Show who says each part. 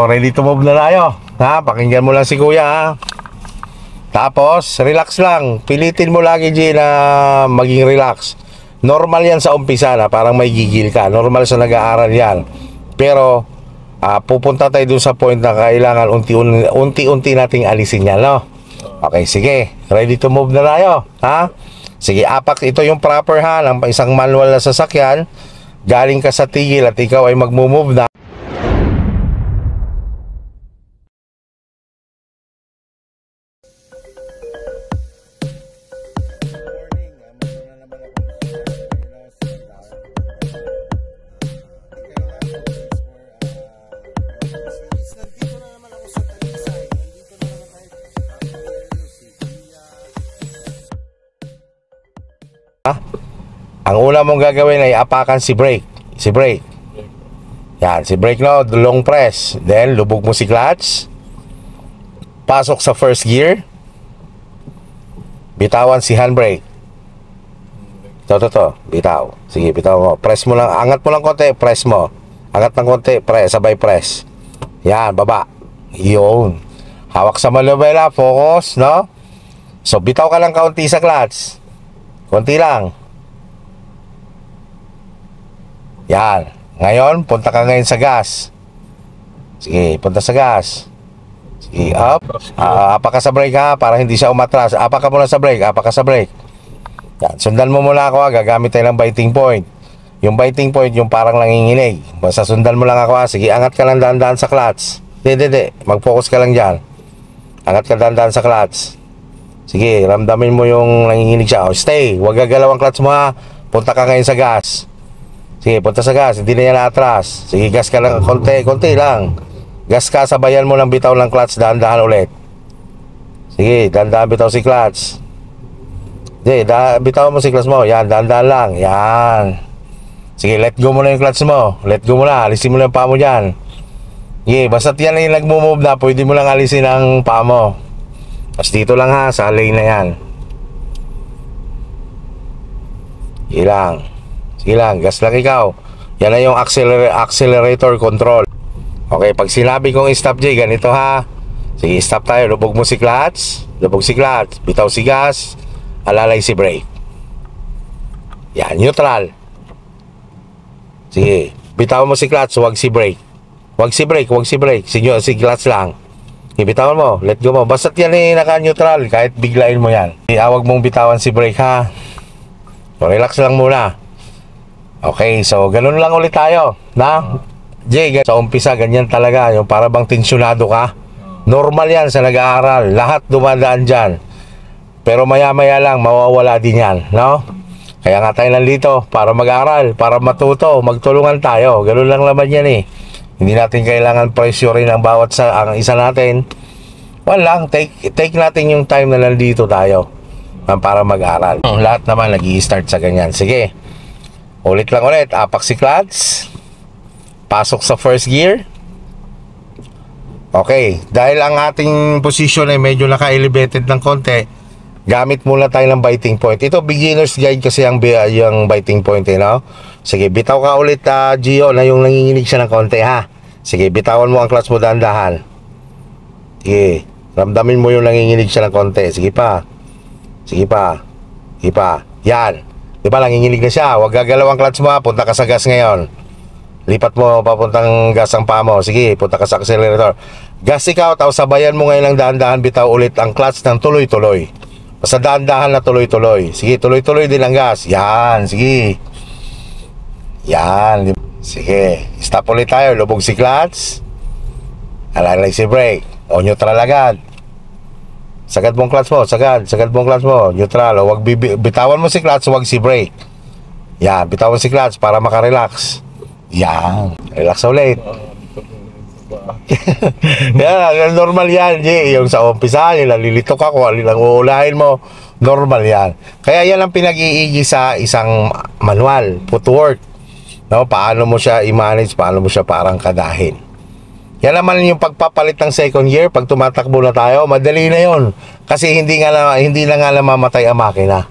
Speaker 1: So, ready to move na tayo. Ha? Pakinggan mo lang si kuya, ha? Tapos, relax lang. Pilitin mo lagi, G, na maging relax. Normal yan sa umpisa na parang may gigil ka. Normal sa nag-aaral yan. Pero, pupunta tayo dun sa point na kailangan unti-unti nating alisin yan, no? Okay, sige. Ready to move na tayo, ha? Sige, apak. Ito yung proper, ha? Ng isang manual na sasakyan. Galing ka sa tigil at ikaw ay mag-move na. Ang una mong gagawin ay apakan si brake. Si brake. Yan, si brake, no, long press. Then lubog mo si clutch. Pasok sa first gear. Bitawan si handbrake. Ito. Bitaw. Sige, bitaw mo. Press mo lang, angat mo lang konti, press mo. Angat ng konti, sabay press. Yan, baba. Yun. Hawak sa manubela, focus, no? So, bitaw ka lang kaunti sa clutch. Konti lang. Yan. Ngayon, punta ka ngayon sa gas. Sige, punta sa gas. Sige, up. Apa ka sa brake, ha, para hindi siya umatras. Apa ka muna sa brake, apa ka sa brake. Yan, sundan mo muna ako, ha. Gagamit tayo ng biting point. Yung biting point, yung parang nanginginig. Basta sundan mo lang ako, ha. Sige, angat ka lang dahan-dahan sa clutch. Hindi. Mag-focus ka lang dyan. Angat ka dahan-dahan sa clutch. Sige, ramdamin mo yung nanginginig siya. Stay, huwag gagalaw ang clutch mo, ha. Punta ka ngayon sa gas. Sige, punta sa gas, hindi na yan atras. Sige, gas ka lang, konti lang. Gas ka, sabayan mo ng bitaw ng clutch, dahan-dahan ulit. Sige, dahan-dahan bitaw si clutch. Sige, bitaw mo si clutch mo. Yan, dahan-dahan lang. Yan. Sige, let go mo na yung clutch mo. Let go mo na, alisin mo na yung paa mo dyan. Sige, basta't yan yung nag-move na, pwede mo lang alisin ang paa mo. Tapos dito lang, ha, sa lane na yan. Sige lang, gas lang ikaw. Yan na yung accelerator control. Okay, pag sinabi kong stop, J, ganito, ha. Sige, stop tayo. Lubog mo si clutch. Bitaw si gas. Alalay si brake. Yan, neutral. Sige, bitaw mo si clutch. Huwag si brake. Si clutch lang. Bitawan mo, let go mo. Basta't yan naka-neutral. Kahit biglain mo yan. Huwag mong bitawan si brake, ha. So, relax lang muna. Okay, so ganun lang ulit tayo, na? Jay, sa umpisa ganyan talaga, yung para bang tensyonado ka. Normal yan sa nag-aaral, lahat dumadaan dyan. Pero maya-maya lang, mawawala din yan, no? Kaya nga tayo nandito, para mag-aaral, para matuto, magtulungan tayo. Ganun lang naman yan, eh. Hindi natin kailangan pressurein ang bawat ang isa natin. Walang, take natin yung time na nandito tayo para mag-aaral. Lahat naman nag-i-start sa ganyan. Sige. Ulit, apak si clutch. Pasok sa first gear. Okay, dahil ang ating position ay medyo naka-elevated ng konti, gamit muna tayo ng biting point. Ito, beginner's guide kasi yung biting point, no? Sige, bitaw ka ulit, Gio, na yung nanginginig siya ng konti, ha? Sige, bitawan mo ang clutch mo dahan-dahan. Sige, ramdamin mo yung nanginginig siya ng konti. Sige pa. Yan. Diba, nanginginig na siya. Huwag gagalaw ang clutch mo, ha? Punta ka sa gas ngayon. Lipat mo, papuntang gas ang paa mo. Sige, punta ka sa accelerator. Gas ikaw, tapos sabayan mo ngayon ng dahan-dahan, bitaw ulit ang clutch ng tuloy-tuloy. Basta dahan-dahan na tuloy-tuloy. Sige, tuloy-tuloy din ang gas. Yan, sige. Yan. Sige, stop ulit tayo. Lubog si clutch. Alalay si brake. O, neutral agad. Sagad mong clutch mo, sagad mong clutch mo, neutral. Huwag bitawan mo si clutch, huwag si brake. Yan, bitawan si clutch para makarelax. Yan, relax ulit. Yan, normal yan, G. Yung sa umpisa, nalilitok ako, alilang uulahin mo, normal yan. Kaya yan ang pinag-iigi sa isang manual, footwork. No, paano mo siya i-manage, paano mo siya parang kadahin. Yan naman yung pagpapalit ng second gear. Pag tumatakbo na tayo, madali na yon. Kasi hindi na nga namamatay ang makina.